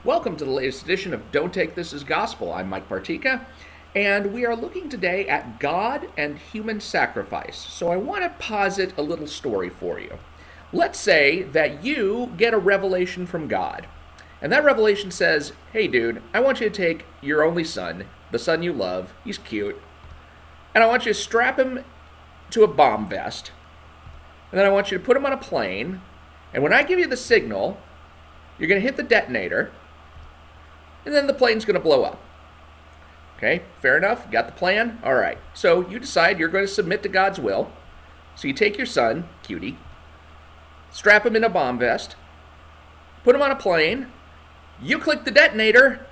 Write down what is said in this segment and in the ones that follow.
Welcome to the latest edition of Don't Take This as Gospel. I'm Mike Bartica, and we are looking today at God and human sacrifice. So I want to posit a little story for you. Let's say that you get a revelation from God, and that revelation says, hey dude, I want you to take your only son, the son you love, he's cute, and I want you to strap him to a bomb vest, and then I want you to put him on a plane, and when I give you the signal, you're going to hit the detonator, and then the plane's going to blow up. Okay, fair enough? Got the plan? All right. So you decide you're going to submit to God's will. So you take your son, cutie, strap him in a bomb vest, put him on a plane, you click the detonator,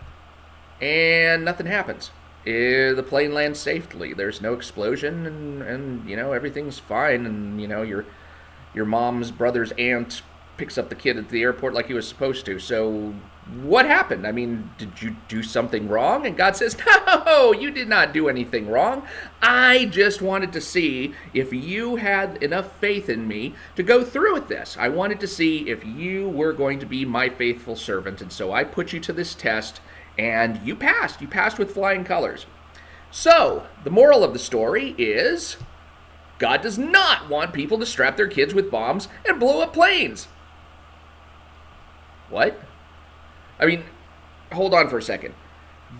and nothing happens. The plane lands safely. There's no explosion, and everything's fine, and your mom's brother's aunt picks up the kid at the airport like he was supposed to. So what happened? I mean, did you do something wrong? And God says, no, you did not do anything wrong. I just wanted to see if you had enough faith in me to go through with this. I wanted to see if you were going to be my faithful servant. And so I put you to this test, and you passed. You passed with flying colors. So the moral of the story is God does not want people to strap their kids with bombs and blow up planes. What? I mean, hold on for a second.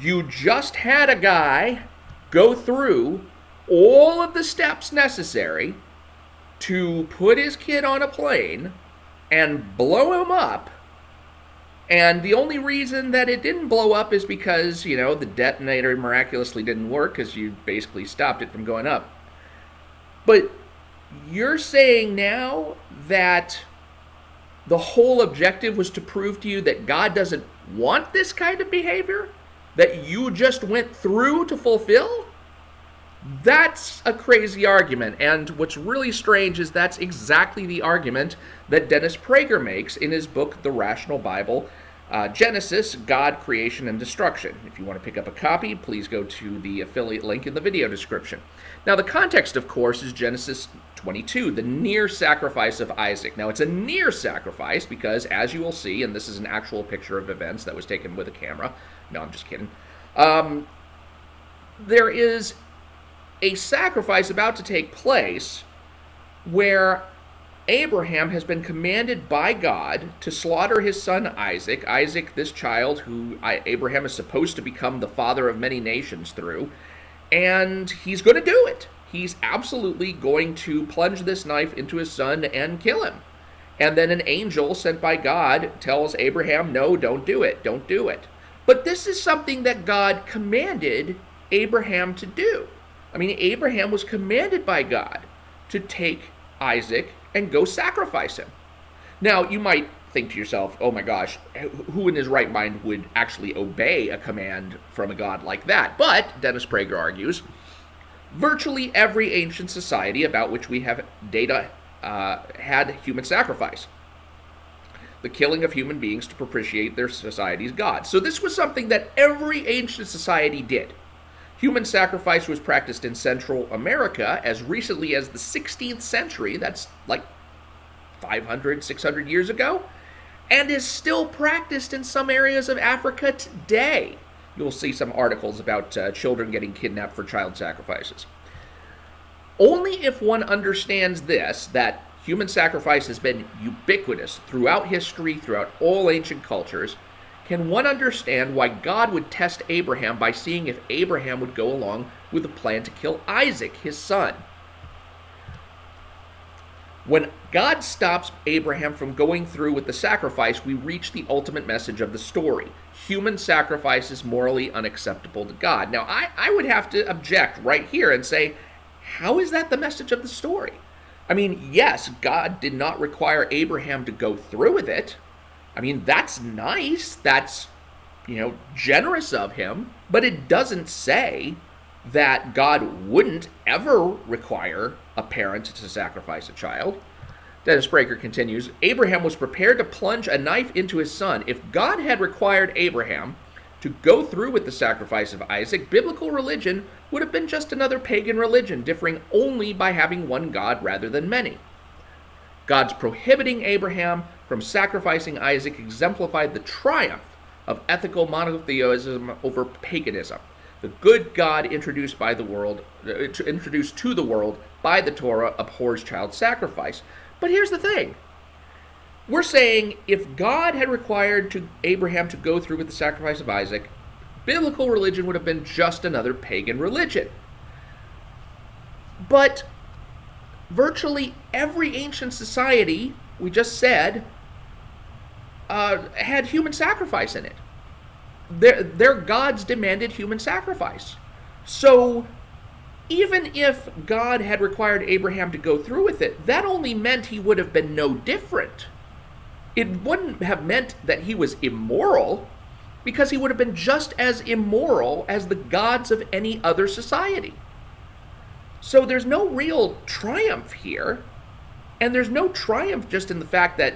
You just had a guy go through all of the steps necessary to put his kid on a plane and blow him up. And the only reason that it didn't blow up is because, the detonator miraculously didn't work because you basically stopped it from going up. But you're saying now that the whole objective was to prove to you that God doesn't want this kind of behavior that you just went through to fulfill? That's a crazy argument. And what's really strange is that's exactly the argument that Dennis Prager makes in his book, The Rational Bible, Genesis, God, Creation, and Destruction. If you want to pick up a copy, please go to the affiliate link in the video description. Now, the context, of course, is Genesis 22, the near sacrifice of Isaac. Now, it's a near sacrifice because, as you will see, and this is an actual picture of events that was taken with a camera. No, I'm just kidding. There is a sacrifice about to take place where Abraham has been commanded by God to slaughter his son Isaac. Isaac, this child who Abraham is supposed to become the father of many nations through. And he's going to do it. He's absolutely going to plunge this knife into his son and kill him. And then an angel sent by God tells Abraham, no, don't do it. Don't do it. But this is something that God commanded Abraham to do. I mean, Abraham was commanded by God to take Isaac and go sacrifice him. Now, you might think to yourself, oh my gosh, who in his right mind would actually obey a command from a God like that? But, Dennis Prager argues, virtually every ancient society about which we have data had human sacrifice. The killing of human beings to propitiate their society's God. So this was something that every ancient society did. Human sacrifice was practiced in Central America as recently as the 16th century, that's like 500, 600 years ago, and is still practiced in some areas of Africa today. You'll see some articles about children getting kidnapped for child sacrifices. Only if one understands this, that human sacrifice has been ubiquitous throughout history, throughout all ancient cultures, can one understand why God would test Abraham by seeing if Abraham would go along with a plan to kill Isaac, his son. When God stops Abraham from going through with the sacrifice, we reach the ultimate message of the story. Human sacrifice is morally unacceptable to God. Now, I would have to object right here and say, how is that the message of the story? I mean, yes, God did not require Abraham to go through with it. I mean, that's nice. That's, generous of him. But it doesn't say that God wouldn't ever require a parent to sacrifice a child. Dennis Prager continues, Abraham was prepared to plunge a knife into his son. If God had required Abraham to go through with the sacrifice of Isaac, biblical religion would have been just another pagan religion, differing only by having one God rather than many. God's prohibiting Abraham from sacrificing Isaac exemplified the triumph of ethical monotheism over paganism. The good God introduced to the world by the Torah abhors child sacrifice. But here's the thing. We're saying if God had required Abraham to go through with the sacrifice of Isaac, biblical religion would have been just another pagan religion. But virtually every ancient society, we just said, had human sacrifice in it. Their gods demanded human sacrifice. So even if God had required Abraham to go through with it, that only meant he would have been no different. It wouldn't have meant that he was immoral, because he would have been just as immoral as the gods of any other society. So there's no real triumph here, and there's no triumph just in the fact that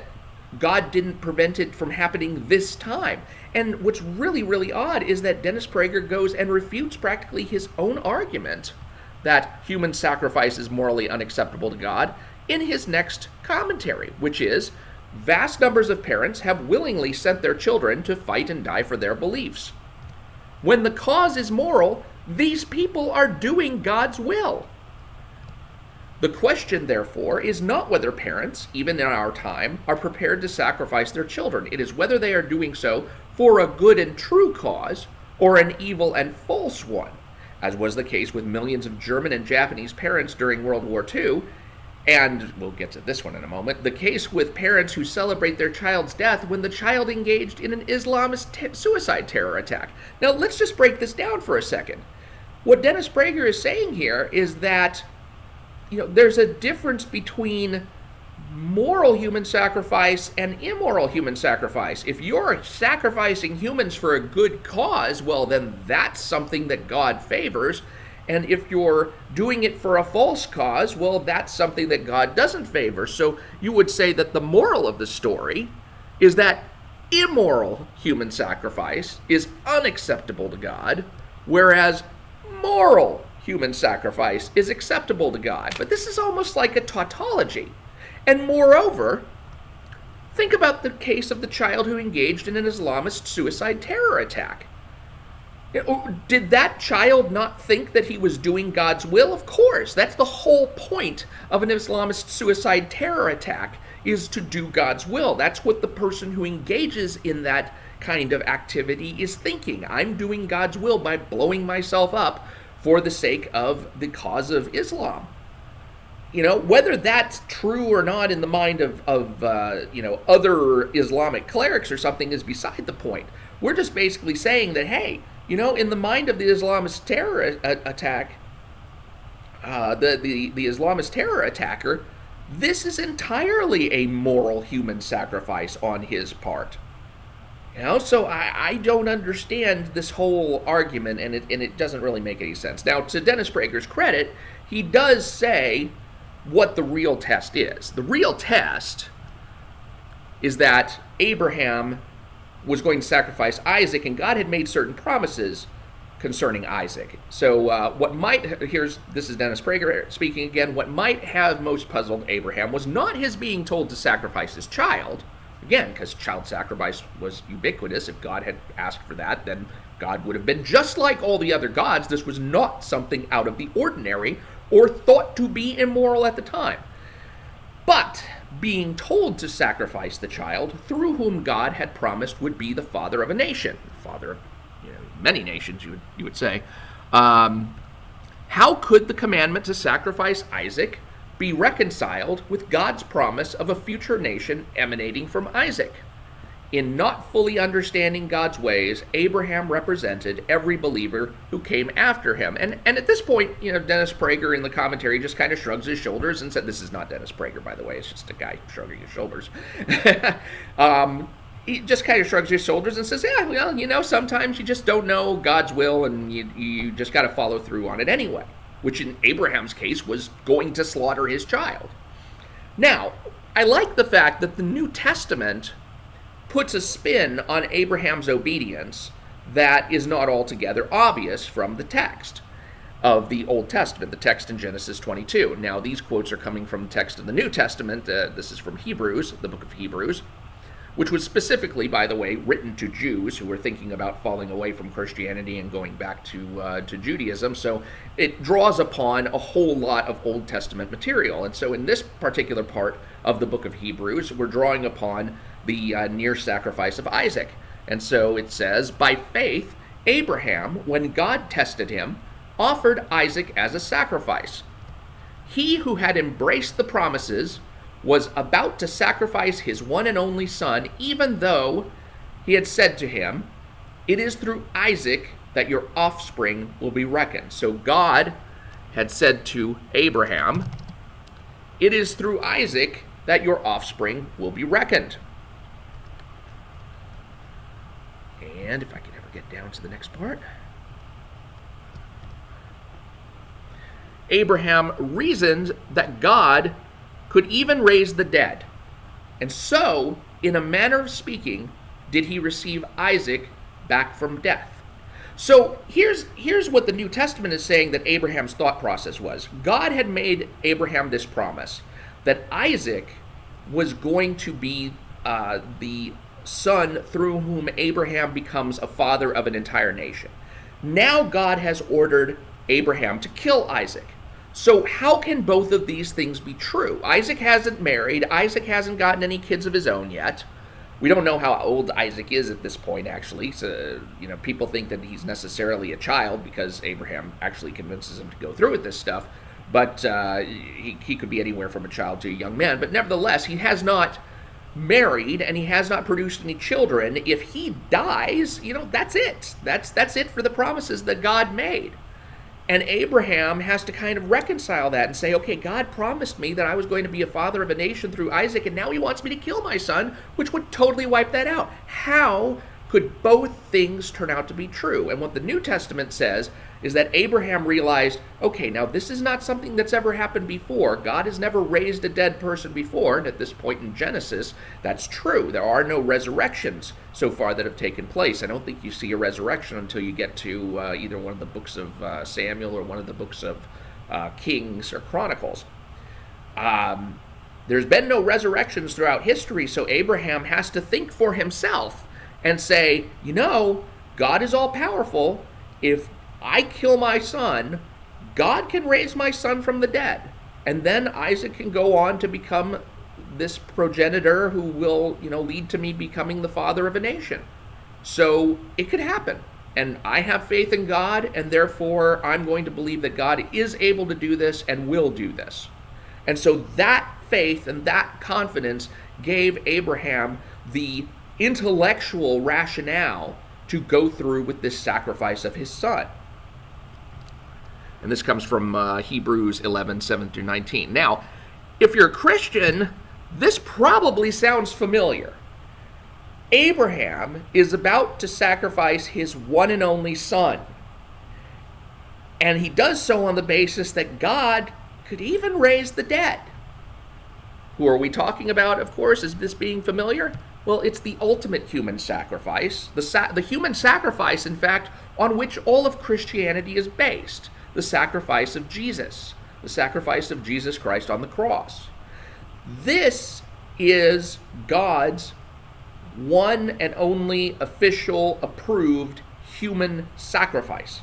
God didn't prevent it from happening this time. And what's really, really odd is that Dennis Prager goes and refutes practically his own argument that human sacrifice is morally unacceptable to God in his next commentary, which is, vast numbers of parents have willingly sent their children to fight and die for their beliefs. When the cause is moral, these people are doing God's will. The question, therefore, is not whether parents, even in our time, are prepared to sacrifice their children. It is whether they are doing so for a good and true cause or an evil and false one, as was the case with millions of German and Japanese parents during World War II. And we'll get to this one in a moment. The case with parents who celebrate their child's death when the child engaged in an Islamist suicide terror attack. Now, let's just break this down for a second. What Dennis Prager is saying here is that, there's a difference between moral human sacrifice and immoral human sacrifice. If you're sacrificing humans for a good cause, well, then that's something that God favors. And if you're doing it for a false cause, well, that's something that God doesn't favor. So you would say that the moral of the story is that immoral human sacrifice is unacceptable to God, whereas moral human sacrifice is acceptable to God. But this is almost like a tautology. And moreover, think about the case of the child who engaged in an Islamist suicide terror attack. Did that child not think that he was doing God's will? Of course. That's the whole point of an Islamist suicide terror attack, is to do God's will. That's what the person who engages in that kind of activity is thinking. I'm doing God's will by blowing myself up for the sake of the cause of Islam. Whether that's true or not in the mind of other Islamic clerics or something is beside the point. We're just basically saying that, hey, in the mind of the Islamist terror attack, the Islamist terror attacker, this is entirely a moral human sacrifice on his part. So I don't understand this whole argument, and it doesn't really make any sense. Now, to Dennis Prager's credit, he does say what the real test is. The real test is that Abraham was going to sacrifice Isaac, and God had made certain promises concerning Isaac. So this is Dennis Prager speaking again, what might have most puzzled Abraham was not his being told to sacrifice his child, again, because child sacrifice was ubiquitous. If God had asked for that, then God would have been just like all the other gods. This was not something out of the ordinary or thought to be immoral at the time. But being told to sacrifice the child through whom God had promised would be the father of a nation, father of many nations, you would say. How could the commandment to sacrifice Isaac be reconciled with God's promise of a future nation emanating from Isaac? In not fully understanding God's ways, Abraham represented every believer who came after him. And at this point, Dennis Prager in the commentary just kind of shrugs his shoulders and said, this is not Dennis Prager, by the way, it's just a guy shrugging his shoulders. He just kind of shrugs his shoulders and says, yeah, well, sometimes you just don't know God's will and you just got to follow through on it anyway, which in Abraham's case was going to slaughter his child. Now, I like the fact that the New Testament puts a spin on Abraham's obedience that is not altogether obvious from the text of the Old Testament, the text in Genesis 22. Now, these quotes are coming from the text of the New Testament. This is from Hebrews, the book of Hebrews. which was specifically, by the way, written to Jews who were thinking about falling away from Christianity and going back to Judaism. So it draws upon a whole lot of Old Testament material. And so in this particular part of the book of Hebrews, we're drawing upon the near sacrifice of Isaac. And so it says, by faith, Abraham, when God tested him, offered Isaac as a sacrifice. He who had embraced the promises was about to sacrifice his one and only son, even though he had said to him, it is through Isaac that your offspring will be reckoned. So God had said to Abraham, it is through Isaac that your offspring will be reckoned. And if I can ever get down to the next part. Abraham reasoned that God could even raise the dead. And so, in a manner of speaking, did he receive Isaac back from death. So here's what the New Testament is saying that Abraham's thought process was. God had made Abraham this promise that Isaac was going to be the son through whom Abraham becomes a father of an entire nation. Now God has ordered Abraham to kill Isaac. So how can both of these things be true? Isaac hasn't married. Isaac hasn't gotten any kids of his own yet. We don't know how old Isaac is at this point, actually. So, people think that he's necessarily a child because Abraham actually convinces him to go through with this stuff. But he could be anywhere from a child to a young man. But nevertheless, he has not married and he has not produced any children. If he dies, that's it. That's it for the promises that God made. And Abraham has to kind of reconcile that and say, okay, God promised me that I was going to be a father of a nation through Isaac, and now he wants me to kill my son, which would totally wipe that out. How could both things turn out to be true? And what the New Testament says is that Abraham realized, okay, now this is not something that's ever happened before. God has never raised a dead person before, and at this point in Genesis, that's true. There are no resurrections so far that have taken place. I don't think you see a resurrection until you get to either one of the books of Samuel or one of the books of Kings or Chronicles. There's been no resurrections throughout history, so Abraham has to think for himself and say, God is all-powerful. If I kill my son, God can raise my son from the dead. And then Isaac can go on to become this progenitor who will, lead to me becoming the father of a nation. So it could happen. And I have faith in God, and therefore I'm going to believe that God is able to do this and will do this. And so that faith and that confidence gave Abraham the intellectual rationale to go through with this sacrifice of his son. And this comes from Hebrews 11, 7 through 19. Now, if you're a Christian, this probably sounds familiar. Abraham is about to sacrifice his one and only son. And he does so on the basis that God could even raise the dead. Who are we talking about, of course? Is this being familiar? Well, it's the ultimate human sacrifice. The human sacrifice, in fact, on which all of Christianity is based. The sacrifice of Jesus. The sacrifice of Jesus Christ on the cross. This is God's one and only official approved human sacrifice.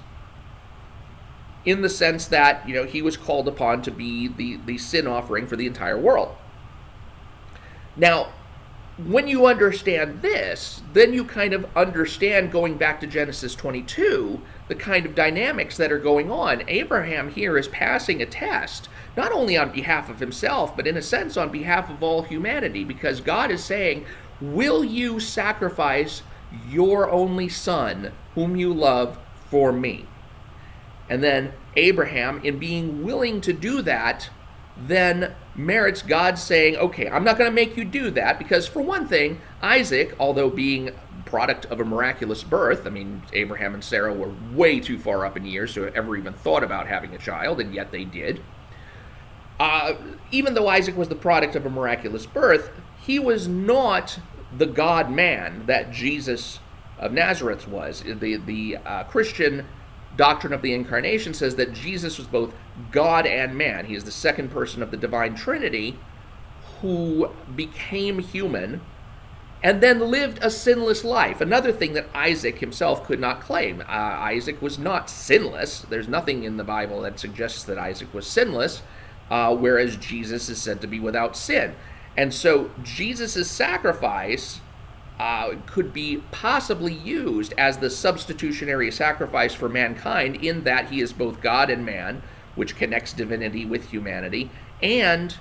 In the sense that, he was called upon to be the sin offering for the entire world. Now, when you understand this, then you kind of understand, going back to Genesis 22, the kind of dynamics that are going on. Abraham here is passing a test, not only on behalf of himself, but in a sense on behalf of all humanity, because God is saying, will you sacrifice your only son, whom you love, for me? And then Abraham, in being willing to do that, then merits God saying, okay, I'm not going to make you do that, because for one thing, Isaac, although being product of a miraculous birth, Abraham and Sarah were way too far up in years to have ever even thought about having a child, and yet they did. Even though Isaac was the product of a miraculous birth, he was not the God-man that Jesus of Nazareth was. The Christian doctrine of the Incarnation says that Jesus was both God and man. He is the second person of the divine Trinity who became human and then lived a sinless life. Another thing that Isaac himself could not claim. Isaac was not sinless. There's nothing in the Bible that suggests that Isaac was sinless, whereas Jesus is said to be without sin. And so Jesus' sacrifice could be possibly used as the substitutionary sacrifice for mankind, in that he is both God and man, which connects divinity with humanity, and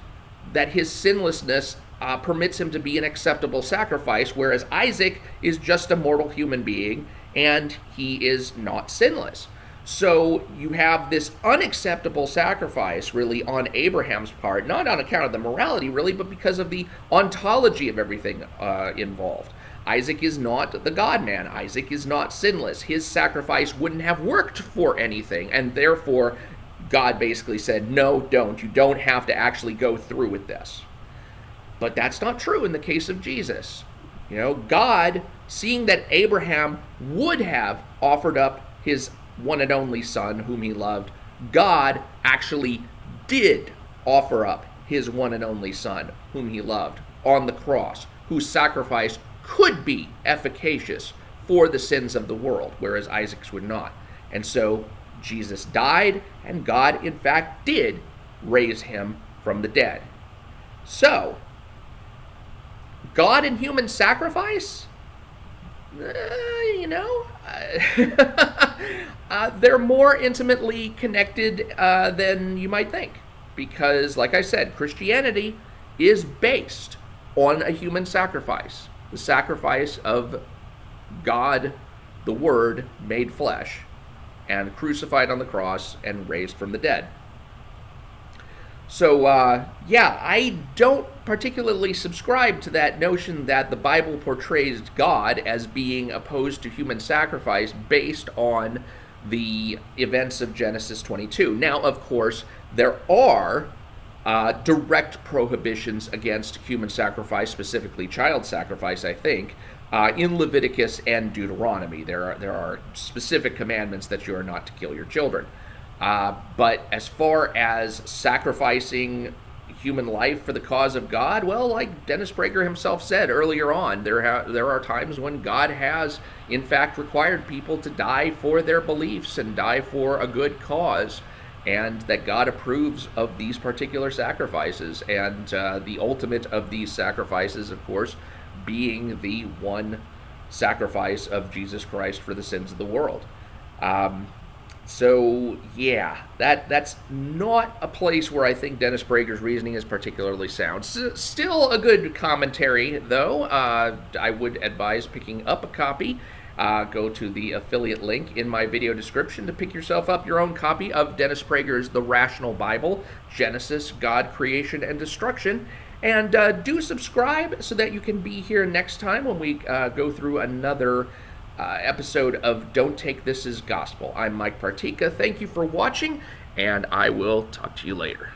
that his sinlessness permits him to be an acceptable sacrifice, whereas Isaac is just a mortal human being and he is not sinless. So you have this unacceptable sacrifice really on Abraham's part, not on account of the morality really, but because of the ontology of everything involved. Isaac is not the God-man. Isaac is not sinless. His sacrifice wouldn't have worked for anything, and therefore God basically said, no, don't. You don't have to actually go through with this. But that's not true in the case of Jesus. God, seeing that Abraham would have offered up his one and only son whom he loved, God actually did offer up his one and only son whom he loved on the cross, whose sacrifice could be efficacious for the sins of the world, whereas Isaac's would not. And so Jesus died, and God, in fact, did raise him from the dead. So, God and human sacrifice? They're more intimately connected than you might think. Because, like I said, Christianity is based on a human sacrifice. The sacrifice of God, the Word, made flesh, and crucified on the cross and raised from the dead. So, I don't particularly subscribe to that notion that the Bible portrays God as being opposed to human sacrifice based on the events of Genesis 22. Now, of course, there are direct prohibitions against human sacrifice, specifically child sacrifice, I think, in Leviticus and Deuteronomy. There are specific commandments that you are not to kill your children. But as far as sacrificing human life for the cause of God, well, like Dennis Prager himself said earlier on, there are times when God has, in fact, required people to die for their beliefs and die for a good cause, and that God approves of these particular sacrifices, and the ultimate of these sacrifices, of course, being the one sacrifice of Jesus Christ for the sins of the world. So, yeah, that's not a place where I think Dennis Prager's reasoning is particularly sound. Still a good commentary, though. I would advise picking up a copy. Go to the affiliate link in my video description to pick yourself up your own copy of Dennis Prager's The Rational Bible, Genesis, God, Creation, and Destruction. And do subscribe so that you can be here next time when we go through another episode of Don't Take This as Gospel. I'm Mike Partika. Thank you for watching, and I will talk to you later.